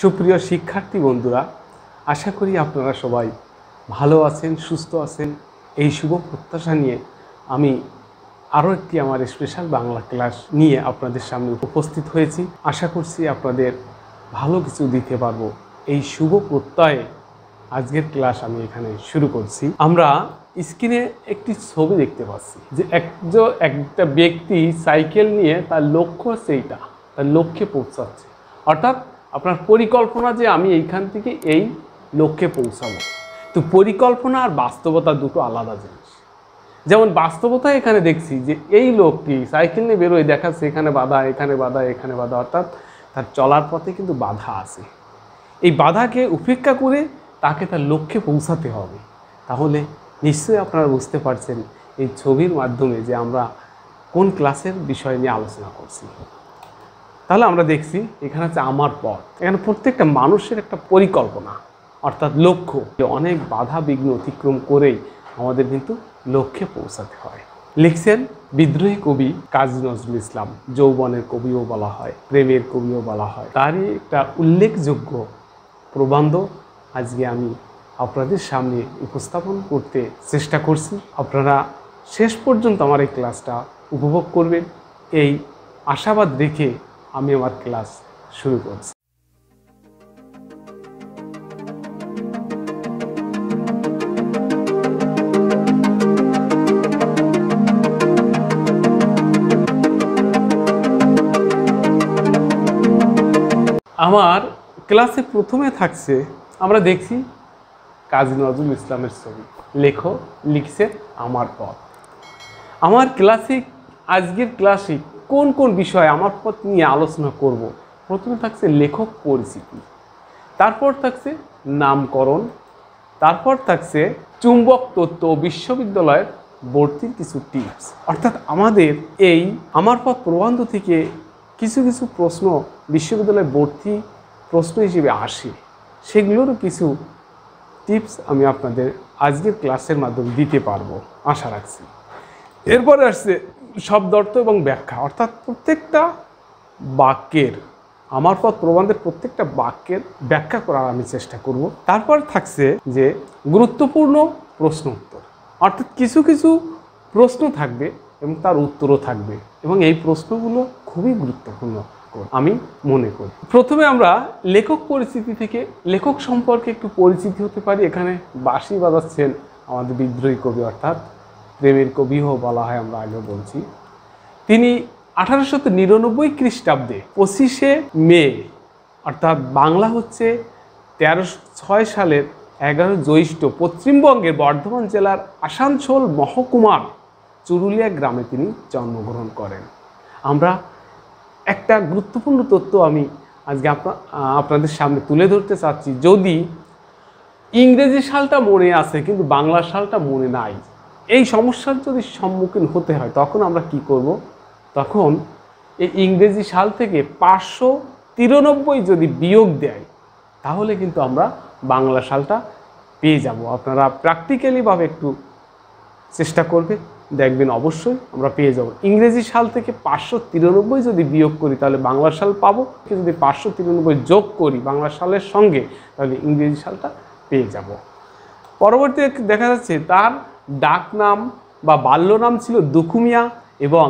সুপ্রিয় শিক্ষার্থী বন্ধুরা, আশা করি আপনারা সবাই ভালো আছেন, সুস্থ আছেন। এই শুভ প্রত্যাশা নিয়ে আমি আরও একটি আমার স্পেশাল বাংলা ক্লাস নিয়ে আপনাদের সামনে উপস্থিত হয়েছি। আশা করছি আপনাদের ভালো কিছু দিতে পারবো। এই শুভ প্রত্যয়ে আজকের ক্লাস আমি এখানে শুরু করছি। আমরা স্ক্রিনে একটি ছবি দেখতে পাচ্ছি যে একটা ব্যক্তি সাইকেল নিয়ে তার লক্ষ্য সেইটা, তার লক্ষ্যে পৌঁছাচ্ছে। অর্থাৎ আপনার পরিকল্পনা যে আমি এইখান থেকে এই লক্ষ্যে পৌঁছাবো। তো পরিকল্পনা আর বাস্তবতা দুটো আলাদা জিনিস। যেমন বাস্তবতায় এখানে দেখছি যে এই লোকটি সাইকেল নিয়ে বেরোয়, দেখাচ্ছে এখানে বাধা, এখানে বাধা, এখানে বাধা, অর্থাৎ তার চলার পথে কিন্তু বাধা আছে। এই বাধাকে উপেক্ষা করে তাকে তার লক্ষ্যে পৌঁছাতে হবে। তাহলে নিশ্চয়ই আপনারা বুঝতে পারছেন এই ছবির মাধ্যমে যে আমরা কোন ক্লাসের বিষয় নিয়ে আলোচনা করছি। তাহলে আমরা দেখছি এখানে হচ্ছে আমার পথ। এখানে প্রত্যেকটা মানুষের একটা পরিকল্পনা অর্থাৎ লক্ষ্য, অনেক বাধা বিঘ্ন অতিক্রম করেই আমাদের কিন্তু লক্ষ্যে পৌঁছাতে হয়। লিখছেন বিদ্রোহী কবি কাজী নজরুল ইসলাম। যৌবনের কবিও বলা হয়, প্রেমের কবিও বলা হয়। তারই একটা উল্লেখযোগ্য প্রবন্ধ আজকে আমি আপনাদের সামনে উপস্থাপন করতে চেষ্টা করছি। আপনারা শেষ পর্যন্ত আমার এই ক্লাসটা উপভোগ করবেন, এই আশাবাদ রেখে আমি আমার ক্লাস শুরু করছি। আমার ক্লাসে প্রথমে থাকছে, আমরা দেখছি কাজী নজরুল ইসলামের ছবি। লিখছে আমার পথ। আমার ক্লাসে আজকের ক্লাসে কোন কোন বিষয় আমার পথ নিয়ে আলোচনা করব। প্রথমে থাকছে লেখক পরিচিতি, তারপর থাকছে নামকরণ, তারপর থাকছে চুম্বক তত্ত্ব বিশ্ববিদ্যালয়ের ভর্তির কিছু টিপস। অর্থাৎ আমাদের এই আমার পথ প্রবন্ধ থেকে কিছু কিছু প্রশ্ন বিশ্ববিদ্যালয়ে ভর্তি প্রশ্ন হিসেবে আসে, সেগুলোরও কিছু টিপস আমি আপনাদের আজকের ক্লাসের মাধ্যমে দিতে পারবো আশা রাখছি। এরপরে আসছে শব্দার্থ এবং ব্যাখ্যা, অর্থাৎ প্রত্যেকটা বাক্যের, আমার পথ প্রবন্ধের প্রত্যেকটা বাক্যের ব্যাখ্যা করার আমি চেষ্টা করব। তারপর থাকছে যে গুরুত্বপূর্ণ প্রশ্ন উত্তর, অর্থাৎ কিছু কিছু প্রশ্ন থাকবে এবং তার উত্তরও থাকবে, এবং এই প্রশ্নগুলো খুবই গুরুত্বপূর্ণ আমি মনে করি। প্রথমে আমরা লেখক পরিচিতি থেকে লেখক সম্পর্কে একটু পরিচিতি হতে পারি। এখানে বাঁশি বাজাচ্ছেন আমাদের বিদ্রোহী কবি, অর্থাৎ প্রেমের কবিও বলা হয়, আমরা আগে বলছি। তিনি 1899 খ্রিস্টাব্দে 25শে মে, অর্থাৎ বাংলা হচ্ছে 1306 সালের 11 জ্যৈষ্ঠ, পশ্চিমবঙ্গের বর্ধমান জেলার আসানসোল মহকুমার চুরুলিয়া গ্রামে তিনি জন্মগ্রহণ করেন। আমরা একটা গুরুত্বপূর্ণ তথ্য আমি আজকে আপনাদের সামনে তুলে ধরতে চাচ্ছি। যদি ইংরেজি সালটা মনে আছে কিন্তু বাংলা সালটা মনে নাই, এই সমস্যার যদি সম্মুখীন হতে হয় তখন আমরা কি করব? তখন এই ইংরেজি সাল থেকে 593 যদি বিয়োগ দেয় তাহলে কিন্তু আমরা বাংলা সালটা পেয়ে যাব। আপনারা প্র্যাকটিক্যালিভাবে একটু চেষ্টা করবে, দেখবেন অবশ্যই আমরা পেয়ে যাব। ইংরেজি সাল থেকে 593 যদি বিয়োগ করি তাহলে বাংলা সাল পাবো, যদি 593 যোগ করি বাংলা সালের সঙ্গে তাহলে ইংরেজি সালটা পেয়ে যাব। পরবর্তীতে দেখা যাচ্ছে তার ডাক নাম বা বাল্য নাম ছিল দুখুমিয়া এবং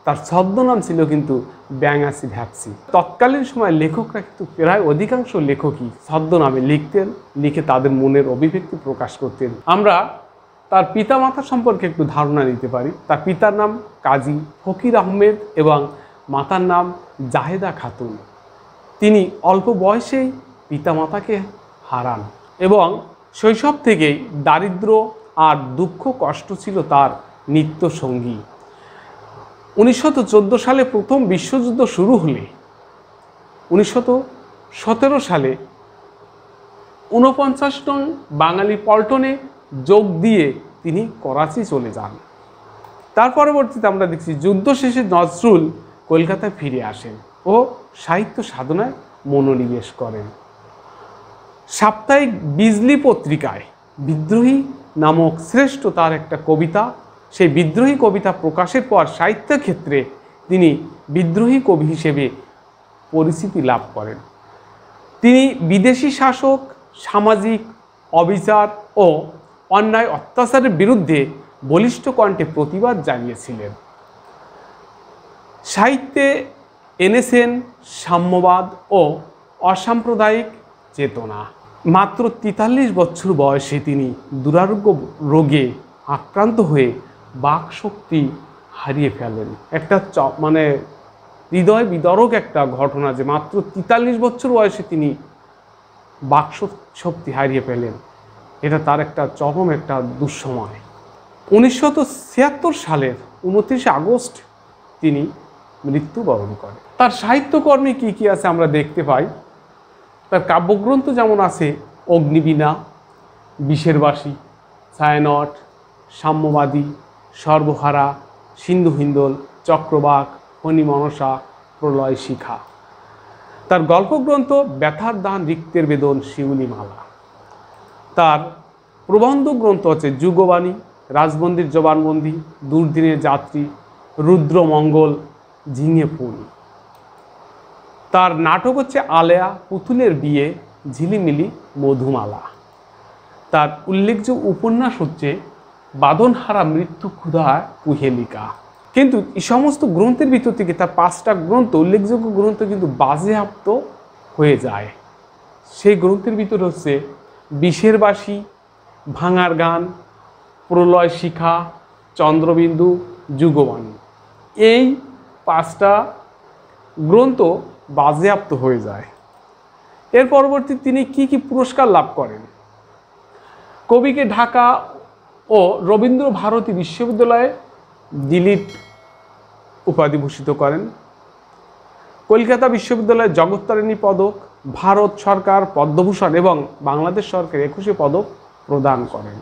তার ছদ্মনাম ছিল কিন্তু ব্যাঙাচি ভ্যাপসি। তৎকালীন সময় লেখকরা কিন্তু প্রায় অধিকাংশ লেখকই ছদ্মনামে লিখতেন, লিখে তাদের মনের অভিব্যক্তি প্রকাশ করতেন। আমরা তার পিতামাতা সম্পর্কে একটু ধারণা নিতে পারি। তার পিতার নাম কাজী ফকির আহমেদ এবং মাতার নাম জাহেদা খাতুন। তিনি অল্প বয়সেই পিতামাতাকে হারান এবং শৈশব থেকেই দারিদ্র আর দুঃখ কষ্ট ছিল তার নিত্য সঙ্গী। 1914 সালে প্রথম বিশ্বযুদ্ধ শুরু হলে 1917 সালে 49 জন বাঙালি পল্টনে যোগ দিয়ে তিনি করাচি চলে যান। তার পরবর্তীতে আমরা দেখছি যুদ্ধ শেষে নজরুল কলকাতায় ফিরে আসেন ও সাহিত্য সাধনায় মনোনিবেশ করেন। সাপ্তাহিক বিজলি পত্রিকায় বিদ্রোহী নামক শ্রেষ্ঠ তার একটা কবিতা, সেই বিদ্রোহী কবিতা প্রকাশের পর সাহিত্য ক্ষেত্রে তিনি বিদ্রোহী কবি হিসেবে পরিচিতি লাভ করেন। তিনি বিদেশি শাসক, সামাজিক অবিচার ও অন্যায় অত্যাচারের বিরুদ্ধে বলিষ্ঠ কণ্ঠে প্রতিবাদ জানিয়েছিলেন। সাহিত্যে এনেছেন সাম্যবাদ ও অসাম্প্রদায়িক চেতনা। মাত্র 43 বছর বয়সে তিনি দুরারোগ্য রোগে আক্রান্ত হয়ে বাকশক্তি হারিয়ে ফেলেন। একটা মানে হৃদয় বিদারক একটা ঘটনা যে মাত্র 43 বছর বয়সে তিনি বাকশক্তি হারিয়ে ফেলেন। এটা তার একটা চরম একটা দুঃসময়। 1976 সালের 29 আগস্ট তিনি মৃত্যুবরণ করেন। তার সাহিত্যকর্মে কি কি আছে আমরা দেখতে পাই। তার কাব্যগ্রন্থ যেমন আছে অগ্নিবীণা, বিষের বাসী, ছায়ানট, সাম্যবাদী, সর্বহারা, সিন্ধু হিন্দোল, চক্রবাক, ফণী মনসা, প্রলয় শিখা। তার গল্পগ্রন্থ ব্যথার দান, রিক্তের বেদন, শিউলিমালা। তার প্রবন্ধ গ্রন্থ হচ্ছে যুগবাণী, রাজবন্দির জবানবন্দি, দুর্দিনের যাত্রী, রুদ্রমঙ্গল, ঝিঙে ফুল। তার নাটক হচ্ছে আলেয়া, পুতুলের বিয়ে, ঝিলিমিলি, মধুমালা। তার উল্লেখযোগ্য উপন্যাস হচ্ছে বাঁধনহারা, মৃত্যু ক্ষুধা, কুহেলিকা। কিন্তু এই সমস্ত গ্রন্থের ভিতর থেকে তার 5টা গ্রন্থ, উল্লেখযোগ্য গ্রন্থ কিন্তু বাজেয়াপ্ত হয়ে যায়। সেই গ্রন্থের ভিতর হচ্ছে বিষের বাসী, ভাঙার গান, প্রলয় শিখা, চন্দ্রবিন্দু, যুগবাণী। এই 5টা গ্রন্থ বাজেয়াপ্ত হয়ে যায়। এর পরবর্তী তিনি কি কি পুরস্কার লাভ করেন? কবিকে ঢাকা ও রবীন্দ্র ভারতী বিশ্ববিদ্যালয়ে দিলীপ উপাধি ভূষিত করেন। কলকাতা বিশ্ববিদ্যালয়ে জগত্তারিণী পদক, ভারত সরকার পদ্মভূষণ এবং বাংলাদেশ সরকার 21 পদক প্রদান করেন।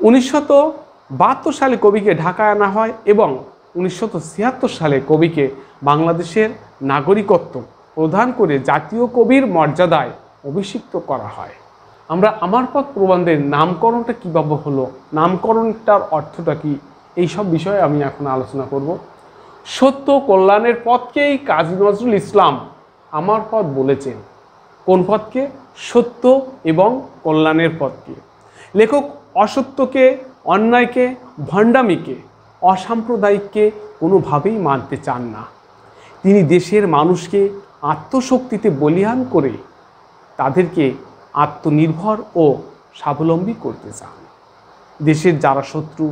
1972 সালে কবিকে ঢাকায় আনা হয় এবং 1976 সালে কবিকে বাংলাদেশের নাগরিকত্ব প্রদান করে জাতীয় কবির মর্যাদায় অভিষিক্ত করা হয়। আমরা আমার পথ প্রবন্ধের নামকরণটা কীভাবে হলো, নামকরণটার অর্থটা কি, এইসব বিষয়ে আমি এখন আলোচনা করব। সত্য কল্যাণের পথকেই কাজী নজরুল ইসলাম আমার পথ বলেছেন। কোন পথকে? সত্য এবং কল্যাণের পথকে। লেখক অসত্যকে, অন্যায়কে, ভণ্ডামিকে, অসাম্প্রদায়িককে কোনোভাবেই মানতে চান না। তিনি দেশের মানুষকে আত্মশক্তিতে বলীয়ান করে তাদেরকে আত্মনির্ভর ও স্বাবলম্বী করতে চান। দেশের যারা শত্রু,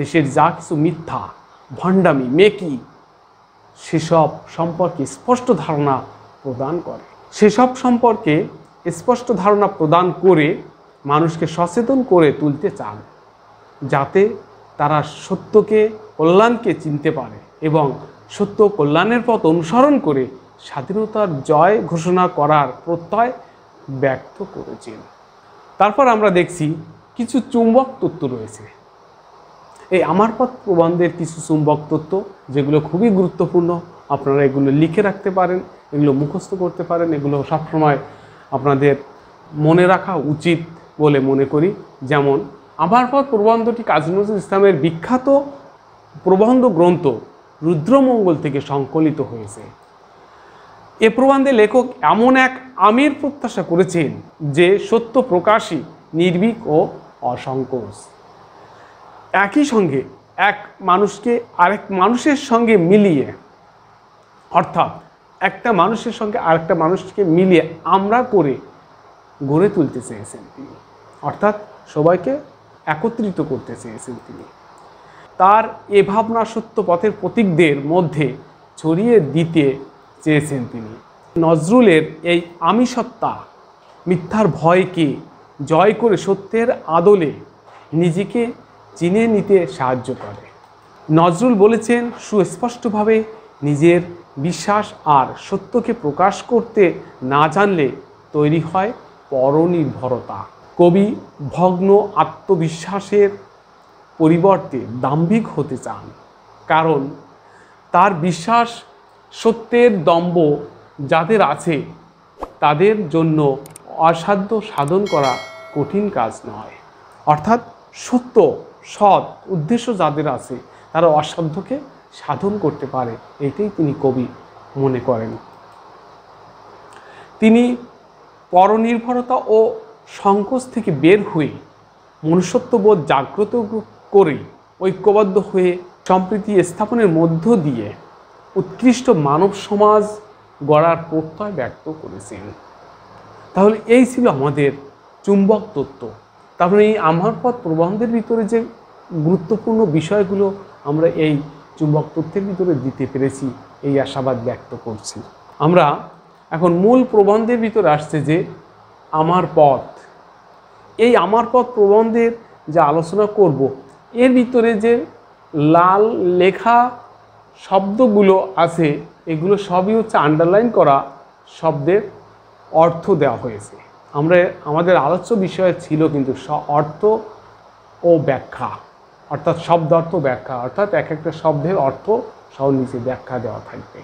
দেশের যা কিছু মিথ্যা, ভণ্ডামি, মেকি, সেসব সম্পর্কে স্পষ্ট ধারণা প্রদান করে। সেসব সম্পর্কে স্পষ্ট ধারণা প্রদান করে মানুষকে সচেতন করে তুলতে চান, যাতে তারা সত্যকে, কল্যাণকে চিনতে পারে এবং সত্য কল্যাণের পথ অনুসরণ করে স্বাধীনতার জয় ঘোষণা করার প্রত্যয় ব্যক্ত করেছেন। তারপর আমরা দেখছি কিছু চুম্বক তত্ত্ব রয়েছে। এই আমার পথ প্রবন্ধের কিছু চুম্বক তত্ত্ব যেগুলো খুবই গুরুত্বপূর্ণ, আপনারা এগুলো লিখে রাখতে পারেন, এগুলো মুখস্থ করতে পারেন, এগুলো সবসময় আপনাদের মনে রাখা উচিত বলে মনে করি। যেমন আমার পথ প্রবন্ধটি কাজী নজরুল ইসলামের বিখ্যাত প্রবন্ধ গ্রন্থ রুদ্রমঙ্গল থেকে সংকলিত হয়েছে। এ প্রবন্ধে লেখক এমন এক আমের প্রত্যাশা করেছেন যে সত্য প্রকাশই নির্ভীক ও অসংকোচ। একই সঙ্গে এক মানুষকে আরেক মানুষের সঙ্গে মিলিয়ে, অর্থাৎ একটা মানুষের সঙ্গে আরেকটা মানুষকে মিলিয়ে আমরা করে গড়ে তুলতে চেয়েছেন তিনি, অর্থাৎ সবাইকে একত্রিত করতে চেয়েছেন তিনি। তার এ ভাবনা সত্য পথের প্রতীকদের মধ্যে ছড়িয়ে দিতে চেয়েছেন তিনি। নজরুলের এই আমি সত্তা মিথ্যার ভয়কে জয় করে সত্যের আদলে নিজেকে চিনে নিতে সাহায্য করে। নজরুল বলেছেন, সুস্পষ্টভাবে নিজের বিশ্বাস আর সত্যকে প্রকাশ করতে না জানলে তৈরি হয় পরনির্ভরতা। কবি ভগ্ন আত্মবিশ্বাসের পরিবর্তে দাম্ভিক হতে চান, কারণ তার বিশ্বাস সত্যের দম্ভ যাদের আছে তাদের জন্য অসাধ্য সাধন করা কঠিন কাজ নয়। অর্থাৎ সত্য, সৎ উদ্দেশ্য যাদের আছে তারা অসাধ্যকে সাধন করতে পারে, এটাই তিনি কবি মনে করেন। তিনি পরনির্ভরতা ও সংকোচ থেকে বের হয়ে মনুষ্যত্ববোধ জাগ্রত করে ঐক্যবদ্ধ হয়ে সম্প্রীতি স্থাপনের মধ্য দিয়ে উৎকৃষ্ট মানব সমাজ গড়ার প্রত্যয় ব্যক্ত করেছেন। তাহলে এই ছিল আমাদের চুম্বক তত্ত্ব। তারপরে এই আমার পথ প্রবন্ধের ভিতরে যে গুরুত্বপূর্ণ বিষয়গুলো আমরা এই চুম্বক তত্ত্বের ভিতরে দিতে পেরেছি, এই আশাবাদ ব্যক্ত করছি। আমরা এখন মূল প্রবন্ধের ভিতরে আসছে যে আমার পথ। এই আমার পথ প্রবন্ধের যে আলোচনা করব, এর ভিতরে যে লাল লেখা শব্দগুলো আছে এগুলো সবই হচ্ছে আন্ডারলাইন করা শব্দের অর্থ দেওয়া হয়েছে। আমাদের আলোচ্য বিষয় ছিল কিন্তু অর্থ ও ব্যাখ্যা, অর্থাৎ শব্দ অর্থ ব্যাখ্যা, অর্থাৎ এক একটা শব্দের অর্থ সব নিচে ব্যাখ্যা দেওয়া থাকবে।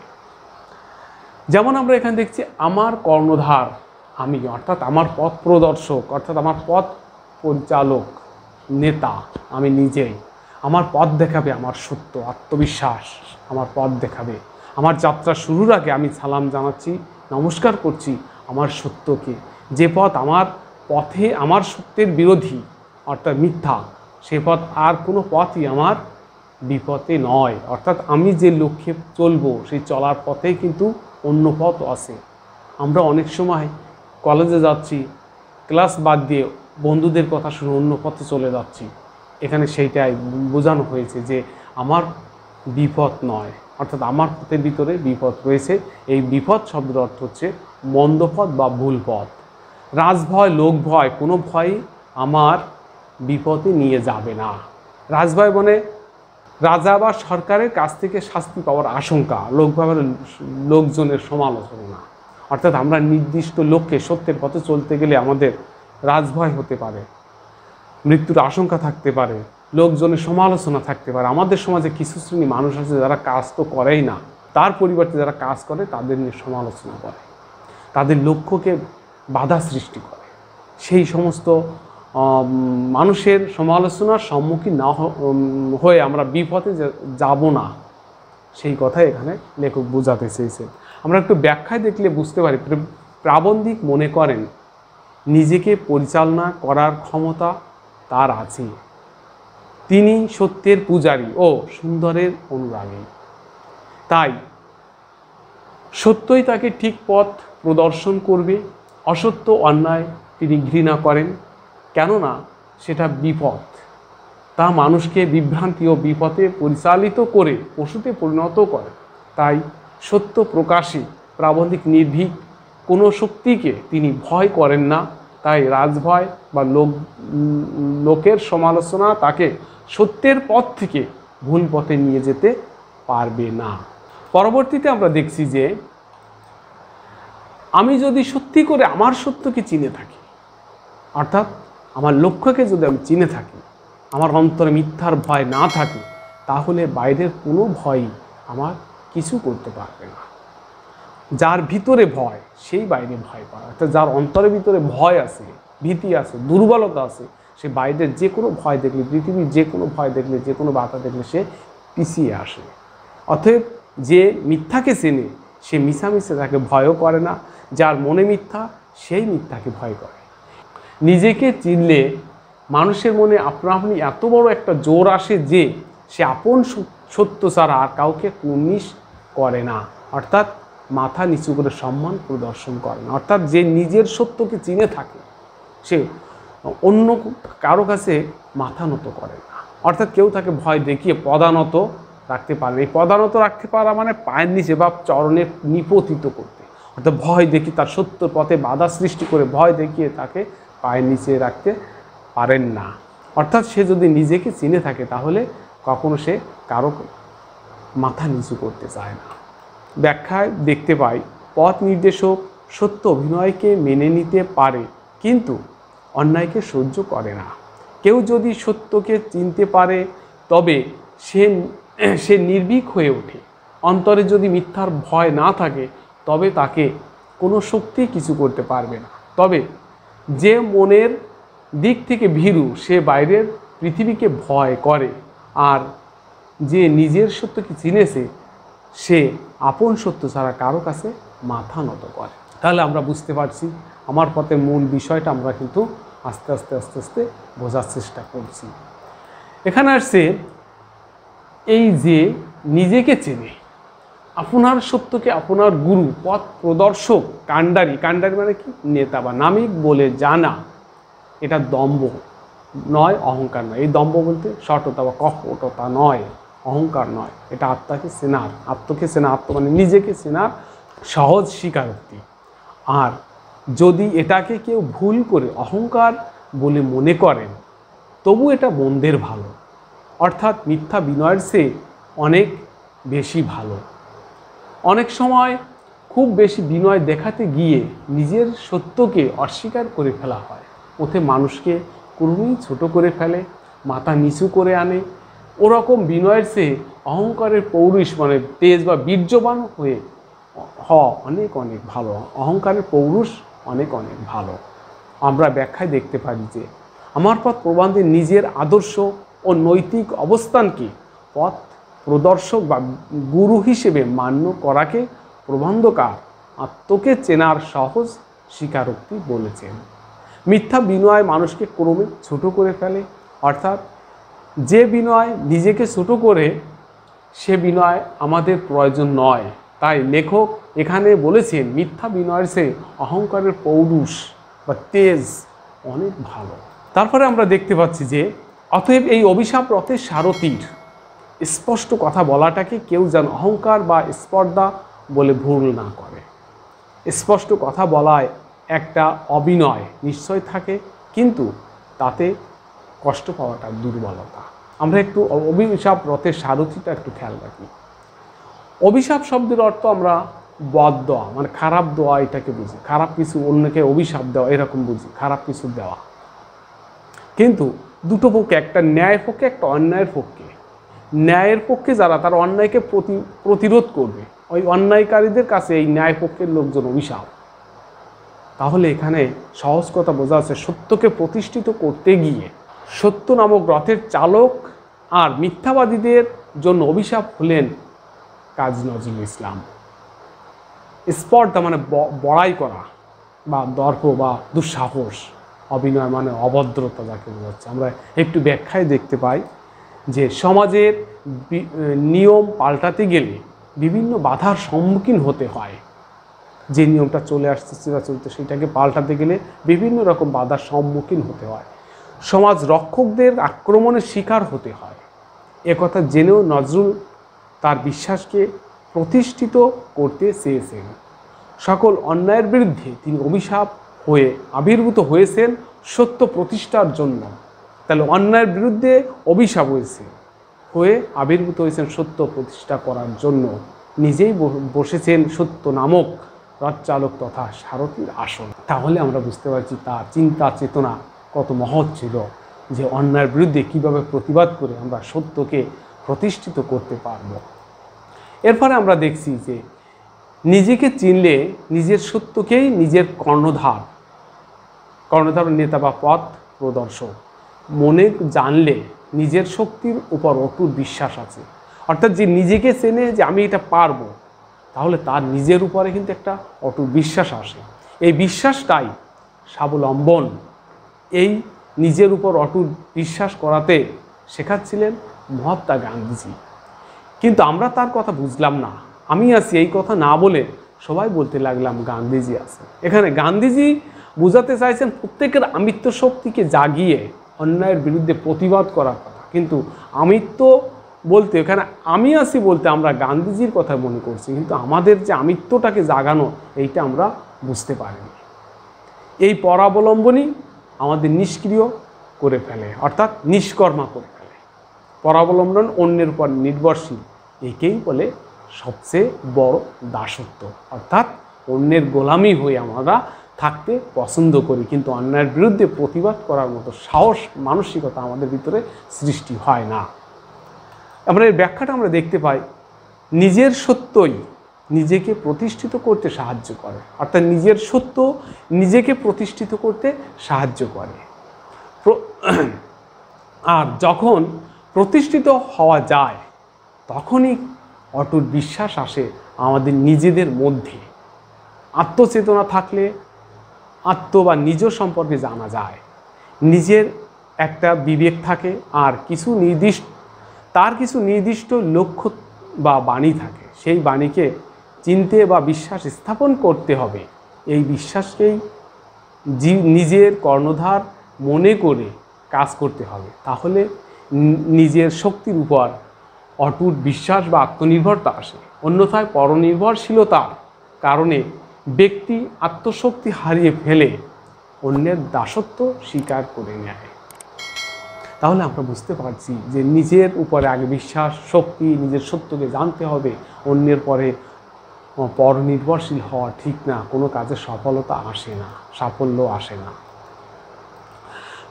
যেমন আমরা এখানে দেখছি আমার কর্ণধার আমি, অর্থাৎ আমার পথ প্রদর্শক, অর্থাৎ আমার পথ পরিচালক নেতা আমি নিজেই। আমার পথ দেখাবে আমার সত্য, আত্মবিশ্বাস আমার পথ দেখাবে। আমার যাত্রা শুরুর আগে আমি সালাম জানাচ্ছি, নমস্কার করছি আমার সত্যকে। যে পথ আমার পথে আমার সত্যের বিরোধী অর্থাৎ মিথ্যা, সে পথ আর কোনো পথই আমার বিপথে নয়। অর্থাৎ আমি যে লক্ষ্যে চলবো সেই চলার পথেই কিন্তু অন্য পথ আছে। আমরা অনেক সময় কলেজে যাচ্ছি, ক্লাস বাদ দিয়ে বন্ধুদের কথা শুনে অন্য পথে চলে যাচ্ছি। এখানে সেইটাই বোঝানো হয়েছে যে আমার বিপথ নয়, অর্থাৎ আমার পথের ভিতরে বিপথ রয়েছে। এই বিপথ শব্দের অর্থ হচ্ছে মন্দ পথ বা ভুল পথ। রাজভয়, লোক ভয়, কোনো ভয়ই আমার বিপথে নিয়ে যাবে না। রাজভয় মানে রাজা বা সরকারের কাছ থেকে শাস্তি পাওয়ার আশঙ্কা, লোকভয় মানে লোকজনের সমালোচনা। অর্থাৎ আমরা নির্দিষ্ট লক্ষ্যে সত্যের পথে চলতে গেলে আমাদের রাজভয় হতে পারে, মৃত্যুর আশঙ্কা থাকতে পারে, লোকজনের সমালোচনা থাকতে পারে। আমাদের সমাজে কিছু শ্রেণী মানুষ আছে যারা কাজ তো করেই না, তার পরিবর্তে যারা কাজ করে তাদের নিয়ে সমালোচনা করে, তাদের লক্ষ্যকে বাধা সৃষ্টি করে। সেই সমস্ত মানুষের সমালোচনার সম্মুখীন না হয়ে আমরা বিপথে যাব না, সেই কথাই এখানে লেখক বোঝাতে চেয়েছেন। আমরা একটু ব্যাখ্যায় দেখলে বুঝতে পারি, প্রাবন্ধিক মনে করেন নিজেকে পরিচালনা করার ক্ষমতা তার আছে। তিনি সত্যের পূজারী ও সুন্দরের অনুরাগী, তাই সত্যই তাকে ঠিক পথ প্রদর্শন করবে। অসত্য অন্যায় তিনি ঘৃণা করেন, কেননা সেটা বিপথ। তা মানুষকে বিভ্রান্তি ও বিপথে পরিচালিত করে পশুতে পরিণত করে। তাই সত্য প্রকাশে প্রাবন্ধিক নির্ভীক, কোনো শক্তিকে তিনি ভয় করেন না। তাই রাজভয় বা লোকের সমালোচনা তাকে সত্যের পথ থেকে ভুল পথে নিয়ে যেতে পারবে না। পরবর্তীতে আমরা দেখছি যে আমি যদি সত্যি করে আমার সত্যকে চিনে থাকি, অর্থাৎ আমার লক্ষ্যকে যদি আমি চিনে থাকি, আমার অন্তরে মিথ্যার ভয় না থাকে, তাহলে বাইরের কোনো ভয়ই আমার কিছু করতে পারবে না। যার ভিতরে ভয় সেই বাইরে ভয় পায়, অর্থাৎ যার অন্তরের ভিতরে ভয় আছে, ভীতি আছে, দুর্বলতা আছে, সে বাইরের যে কোনো ভয় দেখলে, পৃথিবীর যে কোনো ভয় দেখলে, যে কোনো বাধা দেখলে সে পিছিয়ে আসে। অতএব যে মিথ্যাকে চেনে সে মিছামিছে তাকে ভয়ও করে না, যার মনে মিথ্যা সেই মিথ্যাকে ভয় করে। নিজেকে চিনলে মানুষের মনে আপনা আপনি এত বড় একটা জোর আসে যে সে আপন সত্য ছাড়া আর কাউকে কুর্নিশ করে না, অর্থাৎ মাথা নিচু করে সম্মান প্রদর্শন করে না। অর্থাৎ যে নিজের সত্যকে চিনে থাকে সে অন্য কারো কাছে মাথা নত করে না। অর্থাৎ কেউ তাকে ভয় দেখিয়ে পদানত রাখতে পারে না। এই পদানত রাখতে পারা মানে পায়ের নিচে বা চরণে নিপতিত করতে, অর্থাৎ ভয় দেখি তার সত্য পথে বাধা সৃষ্টি করে ভয় দেখিয়ে তাকে পায়ের নিচে রাখতে পারেন না। অর্থাৎ সে যদি নিজেকে চিনে থাকে তাহলে কখনো সে কারো মাথা নিচু করতে চায় না। ব্যাখ্যায় দেখতে পাই, পথ নির্দেশক সত্য অভিনয়কে মেনে নিতে পারে কিন্তু অন্যায়কে সহ্য করে না। কেউ যদি সত্যকে চিনতে পারে তবে সে নির্ভীক হয়ে ওঠে। অন্তরে যদি মিথ্যার ভয় না থাকে তবে তাকে কোনো শক্তি কিছু করতে পারবে না। তবে যে মনের দিক থেকে ভীরু সে বাইরের পৃথিবীকে ভয় করে, আর যে নিজের সত্যকে চিনেছে সে আপন সত্য ছাড়া কারো কাছে মাথা নত করে। তাহলে আমরা বুঝতে পারছি আমার পথের মূল বিষয়টা আমরা কিন্তু আস্তে আস্তে আস্তে আস্তে বোঝার চেষ্টা করছি। এখানে আসছে এই যে নিজেকে চেনে, আপনার সত্যকে আপনার গুরু, পথ প্রদর্শক, কাণ্ডারি, কাণ্ডারি মানে কি, নেতা বা নামিক বলে জানা, এটা দম্ভ নয়, অহংকার নয়। এই দম্ভ বলতে শটতা বা কপটতা নয়, অহংকার নয়, এটা আত্মাকে চেনার, আত্মকে চেনা, আত্ম মানে নিজেকে চেনার সহজ স্বীকারোক্তি। আর যদি এটাকে কেউ ভুল করে অহংকার বলে মনে করেন, তবু এটা মন্দের ভালো, অর্থাৎ মিথ্যা বিনয়ের চেয়ে অনেক বেশি ভালো। অনেক সময় খুব বেশি বিনয় দেখাতে গিয়ে নিজের সত্যকে অস্বীকার করে ফেলা হয়, ওতে মানুষকে ক্রমেই ছোট করে ফেলে, মাথা নিচু করে আনে। ওরকম বিনয়ের চেয়ে অহংকারের পৌরুষ মানে তেজ বা বীর্যবান হয়ে হওয়া অনেক অনেক ভালো, অহংকারের পৌরুষ অনেক অনেক ভালো। আমরা ব্যাখ্যায় দেখতে পারি যে আমার পথ প্রবন্ধে নিজের আদর্শ ও নৈতিক অবস্থানকে পথ প্রদর্শক বা গুরু হিসেবে মান্য করাকে প্রবন্ধকার আত্মকে চেনার সহজ স্বীকারোক্তি বলেছেন। মিথ্যা বিনয় মানুষকে ক্রমে ছোট করে ফেলে, অর্থাৎ যে বিনয় নিজেকে ছোট করে সে বিনয় আমাদের প্রয়োজন নয়। তাই লেখক এখানে বলেছেন মিথ্যা বিনয়ের চেয়ে অহংকারের পৌরুষ বা তেজ অনেক ভালো। তারপরে আমরা দেখতে পাচ্ছি যে অতএব এই অভিশাপ রথের সারথীর স্পষ্ট কথা বলাটাকে কেউ যেন অহংকার বা স্পর্ধা বলে ভুল না করে। স্পষ্ট কথা বলায় একটা অবিনয় নিশ্চয় থাকে, কিন্তু তাতে কষ্ট পাওয়াটা দুর্বলতা। আমরা একটু অভিশাপ রথের সারথিটা একটু খেয়াল রাখি। অভিশাপ শব্দের অর্থ আমরা বদ দেওয়া মানে খারাপ দেওয়া, এটাকে বুঝি, খারাপ কিছু অন্যকে অভিশাপ দেওয়া এরকম বুঝি, খারাপ কিছু দেওয়া। কিন্তু দুটো পক্ষে, একটা ন্যায়ের পক্ষে একটা অন্যায়ের পক্ষে। ন্যায়ের পক্ষে যারা, তারা অন্যায়কে প্রতিরোধ করবে, ওই অন্যায়কারীদের কাছে এই ন্যায় পক্ষের লোকজন অভিশাপ। তাহলে এখানে সহজ কথা বোঝা যাচ্ছে, সত্যকে প্রতিষ্ঠিত করতে গিয়ে সত্য নামক রথের চালক আর মিথ্যাবাদীদের জন্য অভিশাপ হলেন কাজী নজরুল ইসলাম। স্পর্ধা মানে বড়াই করা বা দর্প বা দুঃসাহস, অভিনয় মানে অভদ্রতা যাকে বোঝাচ্ছে। আমরা একটু ব্যাখ্যায় দেখতে পাই যে সমাজের নিয়ম পাল্টাতে গেলে বিভিন্ন বাধার সম্মুখীন হতে হয়। যে নিয়মটা চলে আসছে চিরাচরিত, সেটাকে পাল্টাতে গেলে বিভিন্ন রকম বাধার সম্মুখীন হতে হয়, সমাজ রক্ষকদের আক্রমণের শিকার হতে হয়। একথা জেনেও নজরুল তার বিশ্বাসকে প্রতিষ্ঠিত করতে চেয়েছেন। সকল অন্যায়ের বিরুদ্ধে তিনি অভিশাপ হয়ে আবির্ভূত হয়েছেন সত্য প্রতিষ্ঠার জন্য। তাহলে অন্যায়ের বিরুদ্ধে অভিশাপ হয়ে আবির্ভূত হয়েছেন সত্য প্রতিষ্ঠা করার জন্য। নিজেই বসেছেন সত্য নামক রথচালক তথা সারথীর আসন। তাহলে আমরা বুঝতে পারছি তার চিন্তা চেতনা কত মহৎ ছিল, যে অন্যায়ের বিরুদ্ধে কিভাবে প্রতিবাদ করে আমরা সত্যকে প্রতিষ্ঠিত করতে পারব। এরপরে আমরা দেখছি যে নিজেকে চিনলে নিজের সত্যকেই নিজের কর্ণধার নেতা বা পথ প্রদর্শক মনে জানলে নিজের শক্তির উপর অটুট বিশ্বাস আছে। অর্থাৎ যে নিজেকে চেনে যে আমি এটা পারবো, তাহলে তার নিজের উপরে কিন্তু একটা অটুট বিশ্বাস আসে। এই বিশ্বাসটাই স্বাবলম্বন। এই নিজের উপর অটুট বিশ্বাস করাতে শেখাচ্ছিলেন মহাত্মা গান্ধীজি। কিন্তু আমরা তার কথা বুঝলাম না, আমি আছি এই কথা না বলে সবাই বলতে লাগলাম গান্ধীজি আছে। এখানে গান্ধীজি বোঝাতে চাইছেন প্রত্যেকের আমিত্ব শক্তিকে জাগিয়ে অন্যায়ের বিরুদ্ধে প্রতিবাদ করার কথা। কিন্তু আমিত্ব বলতে এখানে আমি আছি বলতে আমরা গান্ধীজির কথা মনে করছি, কিন্তু আমাদের যে আমিত্বটাকে জাগানো এইটা আমরা বুঝতে পারিনি। এই পরাবলম্বনই আমাদের নিষ্ক্রিয় করে ফেলে, অর্থাৎ নিষ্কর্মা করে ফেলে। পরাবলম্বন অন্যের উপর নির্ভরশীল, একেই বলে সবচেয়ে বড় দাসত্ব। অর্থাৎ অন্যের গোলামি হয়ে আমরা থাকতে পছন্দ করি, কিন্তু অন্যায়ের বিরুদ্ধে প্রতিবাদ করার মতো সাহস মানসিকতা আমাদের ভিতরে সৃষ্টি হয় না। আমরা এর ব্যাখ্যাটা আমরা দেখতে পাই, নিজের সত্যই নিজেকে প্রতিষ্ঠিত করতে সাহায্য করে। অর্থাৎ নিজের সত্য নিজেকে প্রতিষ্ঠিত করতে সাহায্য করে। আর যখন প্রতিষ্ঠিত হওয়া যায় তখনই অটুট বিশ্বাস আসে আমাদের নিজেদের মধ্যে। আত্মচেতনা থাকলে আত্ম বা নিজ সম্পর্কে জানা যায়, নিজের একটা বিবেক থাকে, আর কিছু নির্দিষ্ট লক্ষ্য বা বাণী থাকে। সেই বাণীকে চিনতে বা বিশ্বাস স্থাপন করতে হবে। এই বিশ্বাসকেই নিজের কর্ণধার মনে করে কাজ করতে হবে। তাহলে নিজের শক্তির উপর অটুট বিশ্বাস বা আত্মনির্ভরতা আসে। অন্যথায় পরনির্ভরশীলতার কারণে ব্যক্তি আত্মশক্তি হারিয়ে ফেলে অন্যের দাসত্ব স্বীকার করে নেয়। তাহলে আমরা বুঝতে পারছি যে নিজের উপরে আগে বিশ্বাস, শক্তি, নিজের সত্যকে জানতে হবে। অন্যের পরে পরনির্ভরশীল হওয়া ঠিক না, কোনো কাজে সফলতা আসে না, সাফল্য আসে না।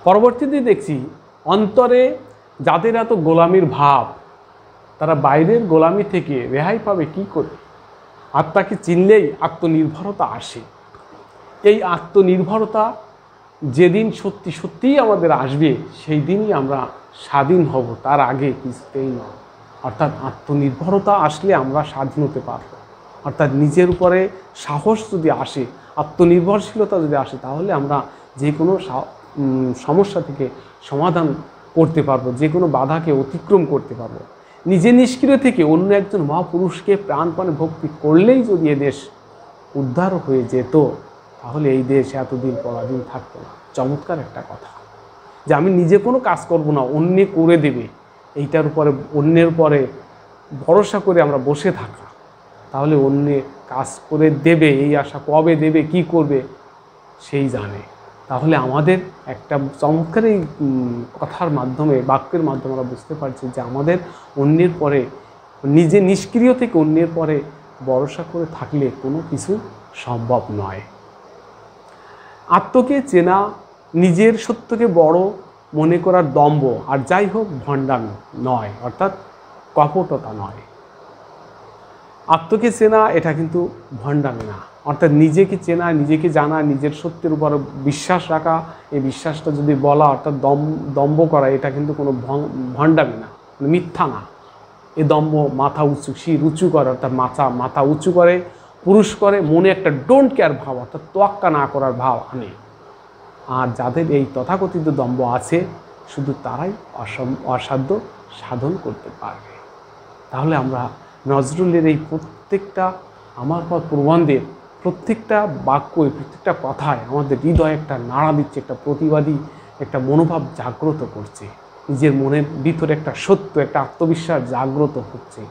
পরবর্তীতে দেখছি অন্তরে যাদের এত গোলামির ভাব, তারা বাইরের গোলামি থেকে রেহাই পাবে কি করে? আত্মাকে চিনলেই আত্মনির্ভরতা আসে। এই আত্মনির্ভরতা যেদিন সত্যি সত্যিই আমাদের আসবে, সেই দিনই আমরা স্বাধীন হব, তার আগে কিছুতেই নয়। অর্থাৎ আত্মনির্ভরতা আসলে আমরা স্বাধীন হতে পারব। অর্থাৎ নিজের উপরে সাহস যদি আসে, আত্মনির্ভরশীলতা যদি আসে, তাহলে আমরা যে কোনো সমস্যা থেকে সমাধান করতে পারবো, যে কোনো বাধাকে অতিক্রম করতে পারবো। নিজে নিষ্ক্রিয় থেকে অন্য একজন মহাপুরুষকে প্রাণপণে ভক্তি করলেই যদি এদেশ উদ্ধার হয়ে যেত, তাহলে এই দেশ এতদিন পরাধীন থাকতো না। চমৎকার একটা কথা যে আমি নিজে কোনো কাজ করব না, অন্যে করে দেবে, এইটার উপরে অন্যের উপরে ভরসা করে আমরা বসে থাকা, তাহলে অন্যে কাজ করে দেবে এই আশা, কবে দেবে, কি করবে সেই জানে। তাহলে আমাদের একটা চমৎকার এই কথার মাধ্যমে, বাক্যের মাধ্যমে আমরা বুঝতে পারছি যে আমাদের অন্যের পরে, নিজে নিষ্ক্রিয় থেকে অন্যের পরে ভরসা করে থাকলে কোনো কিছু সম্ভব নয়। আত্মকে চেনা নিজের সত্যকে বড় মনে করার দম্ভ, আর যাই হোক ভণ্ডামি নয়, অর্থাৎ কপটতা নয়। আত্মকে চেনা এটা কিন্তু ভণ্ডামি না, অর্থাৎ নিজেকে চেনা, নিজেকে জানা, নিজের সত্যের উপর বিশ্বাস রাখা, এই বিশ্বাসটা যদি বলা অর্থাৎ দম্ভ করা, এটা কিন্তু কোনো ভণ্ডামি না, মিথ্যা না। এ দম্ভ মাথা উঁচু, শির উঁচু করে, অর্থাৎ মাথা উঁচু করে, পুরুষ করে, মনে একটা ডোন্ট কেয়ার ভাব, অর্থাৎ তোয়াক্কা না করার ভাব আনে। আর যাদের এই তথাকথিত দম্ভ আছে, শুধু তারাই অসাধ্য সাধন করতে পারবে। তাহলে আমরা নজরুলের এই প্রত্যেকটা আমার পর প্রবন্ধের প্রত্যেকটা বাক্যই, প্রত্যেকটা কথায় আমাদের হৃদয়ে একটা নাড়া দিচ্ছে, একটা প্রতিবাদী একটা মনোভাব জাগ্রত করছে। নিজের মনের ভিতরে একটা সত্য, একটা আত্মবিশ্বাস জাগ্রত হচ্ছে।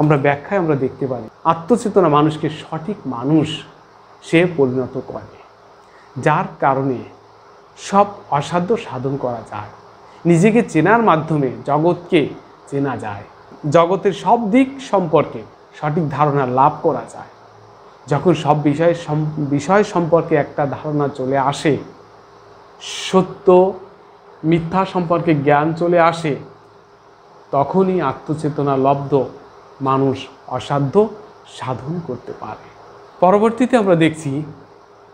আমরা ব্যাখ্যায় আমরা দেখতে পারি আত্মচেতনা মানুষকে সঠিক মানুষ সে পরিণত করে, যার কারণে সব অসাধ্য সাধন করা যায়। নিজেকে চেনার মাধ্যমে জগৎকে চেনা যায়, জগতের সব দিক সম্পর্কে সঠিক ধারণা লাভ করা যায়। যখন সব বিষয় সম্পর্কে একটা ধারণা চলে আসে, সত্য মিথ্যা সম্পর্কে জ্ঞান চলে আসে, তখনই আত্মচেতনা লব্ধ মানুষ অসাধ্য সাধন করতে পারে। পরবর্তীতে আমরা দেখছি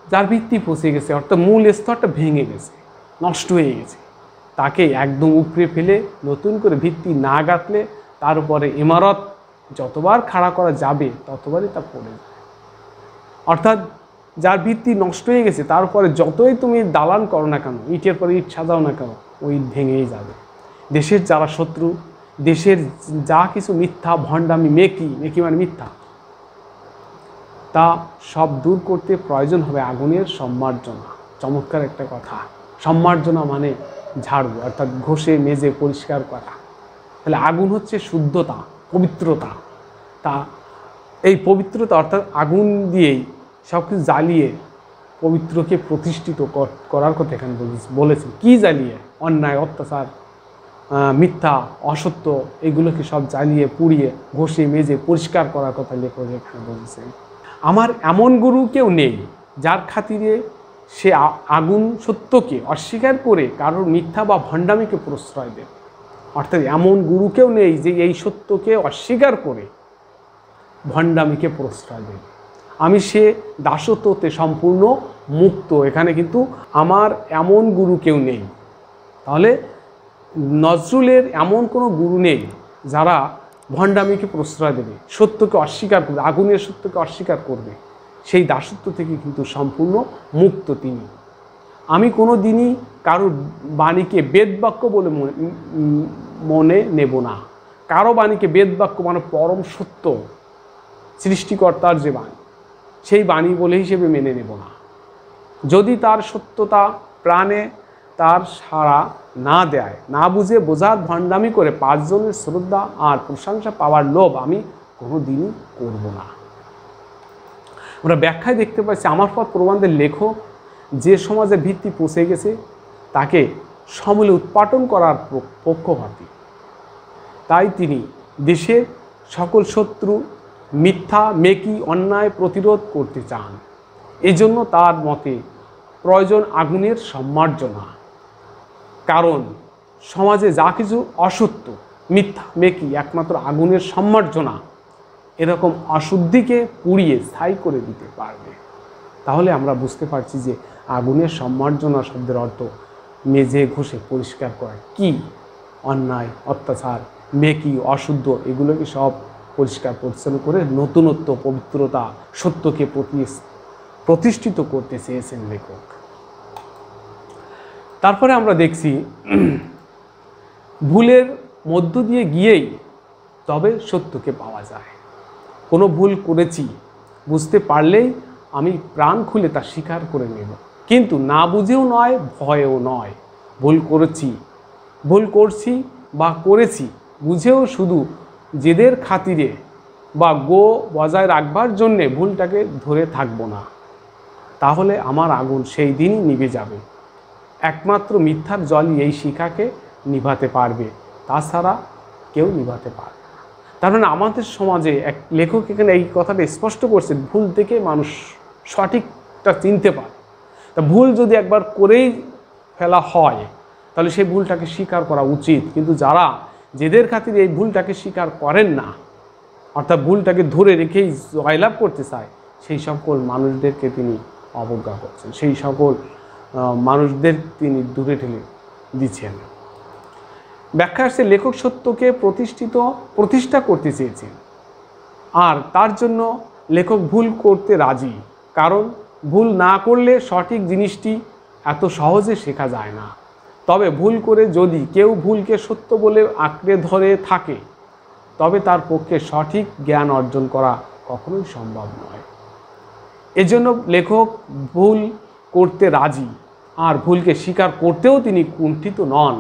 যার ভিত্তি পচে গেছে, অর্থাৎ মূল স্তরটা ভেঙে গেছে, নষ্ট হয়ে গেছে, তাকে একদম উপড়ে ফেলে নতুন করে ভিত্তি না গাঁথলে তার উপরে ইমারত যতবার খাড়া করা যাবে ততবারই তা পড়ে যায়। অর্থাৎ যার ভিত্তি নষ্ট হয়ে গেছে, তার উপরে যতই তুমি দালান করো না কেন, ইটের পরে ইট সাজাও না কেন, ওই ভেঙেই যাবে। দেশের যারা শত্রু, দেশের যা কিছু মিথ্যা ভণ্ডামি, মেকি মানে মিথ্যা, তা সব দূর করতে প্রয়োজন হবে আগুনের সম্মার্জনা। চমৎকার একটা কথা। সম্মার্জনা মানে ঝাড়ু, অর্থাৎ ঘষে মেজে পরিষ্কার করা। তাহলে আগুন হচ্ছে শুদ্ধতা, পবিত্রতা। তা এই পবিত্রতা অর্থাৎ আগুন দিয়েই সব কিছু জ্বালিয়ে পবিত্রকে প্রতিষ্ঠিত করার কথা এখানে বলেছেন। কি জ্বালিয়ে? অন্যায়, অত্যাচার, মিথ্যা, অসত্য, এগুলোকে সব জ্বালিয়ে পুড়িয়ে ঘষে মেজে পরিষ্কার করার কথা লেখক এখানে বলেছেন। আমার এমন গুরু কেউ নেই যার খাতিরে সে আগুন সত্যকে অস্বীকার করে কারোর মিথ্যা বা ভণ্ডামিকে প্রশ্রয় দেবে। অর্থাৎ এমন গুরু কেউ নেই যে এই সত্যকে অস্বীকার করে ভণ্ডামিকে প্রশ্রয় দেবে। আমি সে দাসত্বতে সম্পূর্ণ মুক্ত, এখানে কিন্তু আমার এমন গুরু কেউ নেই। তাহলে নজরুলের এমন কোনো গুরু নেই যারা ভণ্ডামিকে প্রশ্রয় দেবে, সত্যকে অস্বীকার করবে, আগুনের সত্যকে অস্বীকার করবে। সেই দাসত্ব থেকে কিন্তু সম্পূর্ণ মুক্ত তিনি। আমি কোনো দিনই কারোর বাণীকে বেদবাক্য বলে মনে নেব না। কারো বাণীকে বেদবাক্য মানে পরম সত্য সৃষ্টিকর্তার যে বাণী, সেই বাণী বলে হিসেবে মেনে নেব না। যদি তার সত্যতা প্রাণে তার সাড়া না দেয়, না বুঝে বোঝার ভণ্ডামি করে পাঁচজনের শ্রদ্ধা আর প্রশংসা পাওয়ার লোভ আমি কোনো দিনই করব না। আমরা ব্যাখ্যায় দেখতে পাচ্ছি আমার পথ প্রবন্ধের লেখক যে সমাজের ভিত্তি পৌঁছে গেছে তাকে সমূলে উৎপাটন করার পক্ষপাতী। তাই তিনি দেশের সকল শত্রু মিথ্যা মেকি অন্যায় প্রতিরোধ করতে চান। এজন্য তার মতে প্রয়োজন আগুনের সম্মার্জনা। কারণ সমাজে যা কিছু অসত্য মিথ্যা মেকি একমাত্র আগুনের সম্মার্জনা এরকম অশুদ্ধিকে পুড়িয়ে স্থায়ী করে দিতে পারবে। তাহলে আমরা বুঝতে পারছি যে আগুনের সম্মার্জনা শব্দের অর্থ মেজে ঘষে পরিষ্কার করা। কি অন্যায় অত্যাচার মেকি অশুদ্ধ এগুলোকে সব পরিষ্কার পরিচ্ছন্ন করে নতুনত্ব পবিত্রতা সত্যকে প্রতিষ্ঠিত করতে চেয়েছেন লেখক। তারপরে আমরা দেখছি ভুলের মধ্য দিয়ে গিয়েই তবে সত্যকে পাওয়া যায়। কোনো ভুল করেছি বুঝতে পারলেই আমি প্রাণ খুলে তা স্বীকার করে নেব, কিন্তু না বুঝেও নয় ভয়েও নয়। ভুল করছি বা করেছি বুঝেও শুধু জেদের খাতিরে বা বজায় রাখবার জন্যে ভুলটাকে ধরে থাকবো না, তাহলে আমার আগুন সেই দিনই নিভে যাবে। একমাত্র মিথ্যার জলই এই শিখাকে নিভাতে পারবে, তাছাড়া কেউ নিভাতে পারবে না। তার মানে আমাদের সমাজে এক লেখক এখানে এই কথাটা স্পষ্ট করছে, ভুল থেকে মানুষ সঠিকটা চিনতে পারে। তা ভুল যদি একবার করেই ফেলা হয় তাহলে সেই ভুলটাকে স্বীকার করা উচিত, কিন্তু যারা জেদের খাতিরে এই ভুলটাকে স্বীকার করেন না, অর্থাৎ ভুলটাকে ধরে রেখেই জয়লাভ করতে চায়, সেই সকল মানুষদেরকে তিনি অবজ্ঞা করছেন, সেই সকল মানুষদের তিনি দূরে ঠেলে দিচ্ছেন। ব্যাখ্যা আসছে লেখক সত্যকে প্রতিষ্ঠা করতে চেয়েছেন, আর তার জন্য লেখক ভুল করতে রাজি। কারণ ভুল না করলে সঠিক জিনিসটি এত সহজে শেখা যায় না। তবে ভুল করে যদি কেউ ভুলকে সত্য বলে আঁকড়ে ধরে থাকে তবে তার পক্ষে সঠিক জ্ঞান অর্জন করা কখনোই সম্ভব নয়। এজন্য লেখক ভুল করতে রাজি, আর ভুলকে স্বীকার করতেও তিনি কুণ্ঠিত নন।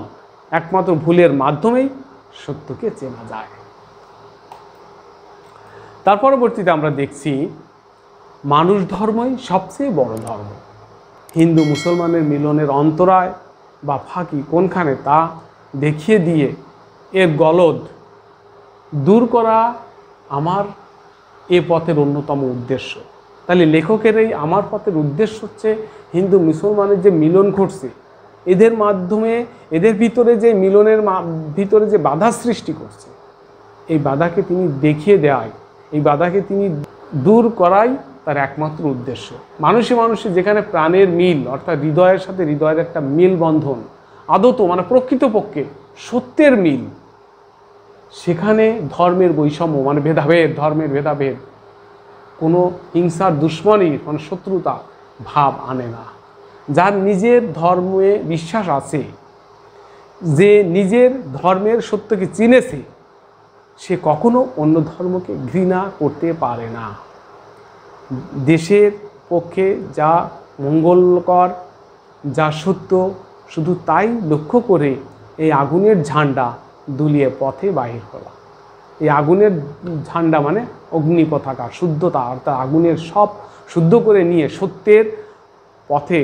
একমাত্র ভুলের মাধ্যমেই সত্যকে চেনা যায়। তার পরবর্তীতে আমরা দেখছি মানুষ ধর্মই সবচেয়ে বড় ধর্ম। হিন্দু মুসলমানের মিলনের অন্তরায় বা ফাঁকি কোনখানে তা দেখিয়ে দিয়ে এর গলদ দূর করা আমার এ পথের অন্যতম উদ্দেশ্য। তাহলে লেখকের এই আমার পথের উদ্দেশ্য হচ্ছে হিন্দু মুসলমানের যে মিলন ঘটছে এদের মাধ্যমে এদের ভিতরে যে মিলনের ভিতরে যে বাধা সৃষ্টি করছে এই বাধাকে তিনি দেখিয়ে দেয়, এই বাধাকে তিনি দূর করাই তার একমাত্র উদ্দেশ্য। মানুষে মানুষে যেখানে প্রাণের মিল অর্থাৎ হৃদয়ের সাথে হৃদয়ের একটা মিল বন্ধন আদত মানে প্রকৃতপক্ষে সত্যের মিল, সেখানে ধর্মের বৈষম্য মানে ভেদাভেদ ধর্মের ভেদাভেদ কোনো হিংসার দুশ্মনী মানে শত্রুতা ভাব আনে না। যার নিজের ধর্মে বিশ্বাস আছে, যে নিজের ধর্মের সত্যকে চিনেছে, সে কখনো অন্য ধর্মকে ঘৃণা করতে পারে না। দেশের পক্ষে যা মঙ্গলকর যা সত্য শুধু তাই লক্ষ্য করে এই আগুনের ঝান্ডা দুলিয়ে পথে বাহির হলো। এই আগুনের ঝান্ডা মানে অগ্নি পতাকা শুদ্ধতা, অর্থাৎ আগুনের সব শুদ্ধ করে নিয়ে সত্যের পথে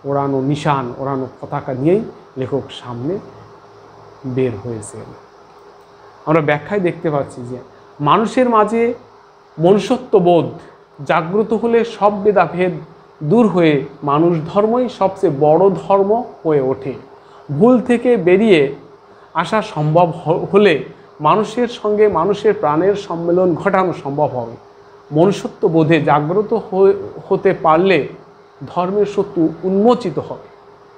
ওড়ানো নিশান ওড়ানো পতাকা নিয়েই লেখক সামনে বের হয়েছেন। আমরা ব্যাখ্যায় দেখতে পাচ্ছি যে মানুষের মাঝে মনুষ্যত্ববোধ জাগ্রত হলে সব ভেদাভেদ দূর হয়ে মানুষ ধর্মই সবচেয়ে বড় ধর্ম হয়ে ওঠে। ভুল থেকে বেরিয়ে আসা সম্ভব হলে মানুষের সঙ্গে মানুষের প্রাণের সম্মেলন ঘটানো সম্ভব হবে। মনুষ্যত্ববোধে জাগ্রত হতে পারলে ধর্মের শত্রু উন্মোচিত হবে,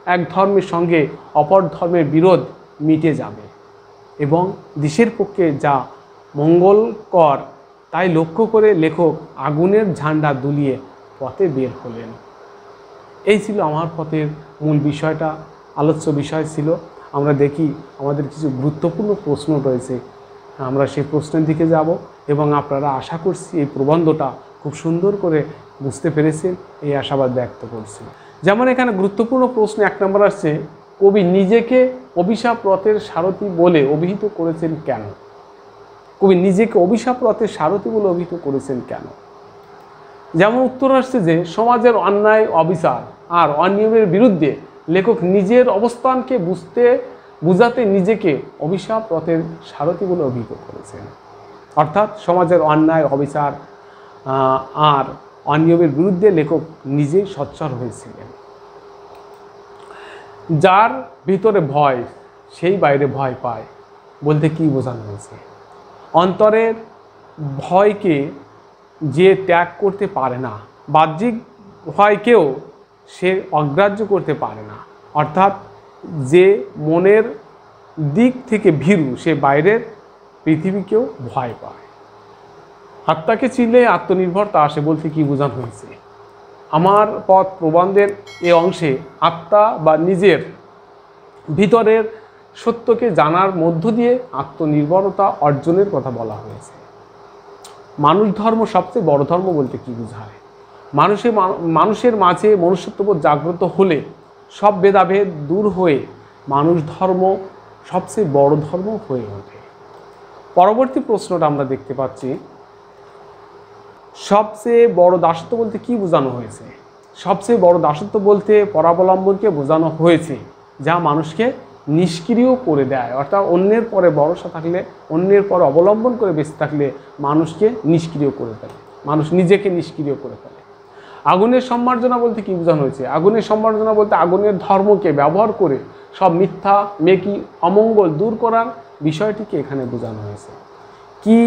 এক ধর্মের সঙ্গে অপর ধর্মের বিরোধ মিটে যাবে এবং দেশের পক্ষে যা মঙ্গলকর তাই লক্ষ্য করে লেখক আগুনের ঝান্ডা দুলিয়ে পথে বের হলেন। এই ছিল আমার পথের মূল বিষয়টা, আলোচ্য বিষয় ছিল। আমরা দেখি আমাদের কিছু গুরুত্বপূর্ণ প্রশ্ন রয়েছে, আমরা সেই প্রশ্নের দিকে যাব এবং আপনারা আশা করছি এই প্রবন্ধটা খুব সুন্দর করে বুঝতে পেরেছেন, এই আশাবাদ ব্যক্ত করছি। যেমন এখানে গুরুত্বপূর্ণ প্রশ্ন 1 নম্বর আসছে, কবি নিজেকে অভিশাপ রথের সারথি বলে অভিহিত করেছেন কেন? কবি নিজেকে অভিশাপ রথের সারথি বলে অভিহিত করেছেন কেন? যেমন উত্তর আসছে যে সমাজের অন্যায়, অবিচার আর অনিয়মের বিরুদ্ধে লেখক নিজের অবস্থানকে বুঝাতে নিজেকে অভিশাপ রথের সারথি বলে অভিহিত করেছেন। অর্থাৎ সমাজের অন্যায়, অবিচার আর অনিয়মের বিরুদ্ধে লেখক নিজেই সোচ্চার হয়েছিলেন। যার ভিতরে ভয় সেই বাইরে ভয় পায় বলতে কি বোঝানো হয়েছে? অন্তরের ভয়কে যে ত্যাগ করতে পারে না, বাহ্যিক ভয়কেও সে অগ্রাহ্য করতে পারে না। অর্থাৎ যে মনের দিক থেকে ভীরু সে বাইরের পৃথিবীকেও ভয় পায়। আত্মাকে চিনলে আত্মনির্ভরতা আসে বলতে কি বোঝানো হয়েছে? আমার পথ প্রবন্ধের এ অংশে আত্মা বা নিজের ভিতরের সত্যকে জানার মধ্য দিয়ে আত্মনির্ভরতা অর্জনের কথা বলা হয়েছে। মানুষ ধর্ম সবচেয়ে বড় ধর্ম বলতে কি বোঝায়? মানুষের মাঝে মনুষ্যত্ববোধ জাগ্রত হলে সব ভেদাভেদ দূর হয়ে মানুষ ধর্ম সবচেয়ে বড় ধর্ম হয়ে ওঠে। পরবর্তী প্রশ্নটা আমরা দেখতে পাচ্ছি, সবচেয়ে বড় দাসত্ব বলতে কি বোঝানো হয়েছে? সবচেয়ে বড় দাসত্ব বলতে পরাবলম্বনকে বোঝানো হয়েছে, যা মানুষকে নিষ্ক্রিয় করে দেয়। অর্থাৎ অন্যের পরে ভরসা থাকলে, অন্যের পরে অবলম্বন করে বেঁচে থাকলে মানুষকে নিষ্ক্রিয় করে ফেলে, মানুষ নিজেকে নিষ্ক্রিয় করে ফেলে। আগুনের সম্মার্জনা বলতে কি বোঝানো হয়েছে? আগুনের সম্মার্জনা বলতে আগুনের ধর্মকে ব্যবহার করে সব মিথ্যা, মেকি, অমঙ্গল দূর করার বিষয়টিকে এখানে বোঝানো হয়েছে। কি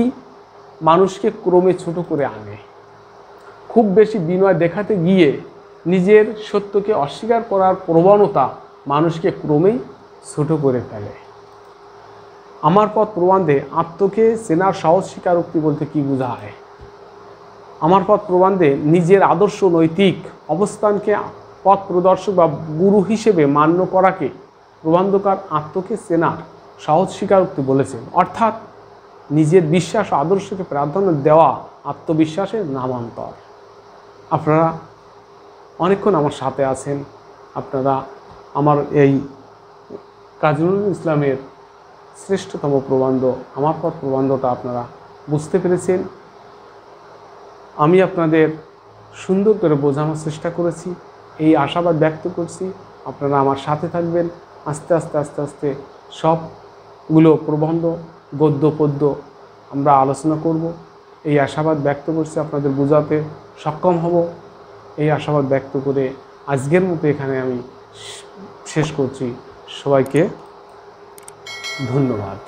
মানুষকে ক্রমে ছোট করে আনে? খুব বেশি বিনয় দেখাতে গিয়ে নিজের সত্যকে অস্বীকার করার প্রবণতা মানুষকে ক্রমেই ছোট করে ফেলে। আমার পথ প্রবন্ধে আত্মকে চেনার সহজ স্বীকারোক্তি বলতে কি বোঝায়? আমার পথ প্রবন্ধে নিজের আদর্শ নৈতিক অবস্থানকে পথ প্রদর্শক বা গুরু হিসেবে মান্য করাকে প্রবন্ধকার আত্মকে চেনার সহজ স্বীকারোক্তি বলেছেন। অর্থাৎ নিজের বিশ্বাস ও আদর্শকে প্রাধান্য দেওয়া আত্মবিশ্বাসের নামান্তর। আপনারা অনেকক্ষণ আমার সাথে আছেন, আপনারা আমার এই কাজী নজরুল ইসলামের শ্রেষ্ঠতম প্রবন্ধ আমার পথ প্রবন্ধটা আপনারা বুঝতে পেরেছেন। আমি আপনাদের সুন্দর করে বোঝানোর চেষ্টা করেছি, এই আশাবাদ ব্যক্ত করছি আপনারা আমার সাথে থাকবেন। আস্তে আস্তে আস্তে আস্তে সবগুলো প্রবন্ধ, গদ্য পদ্য আমরা আলোচনা করব। এই আশাবাদ ব্যক্ত করছি আপনাদের বোঝাতে সক্ষম হব। এই আশাবাদ ব্যক্ত করে আজকের মতো এখানে আমি শেষ করছি। সবাইকে ধন্যবাদ।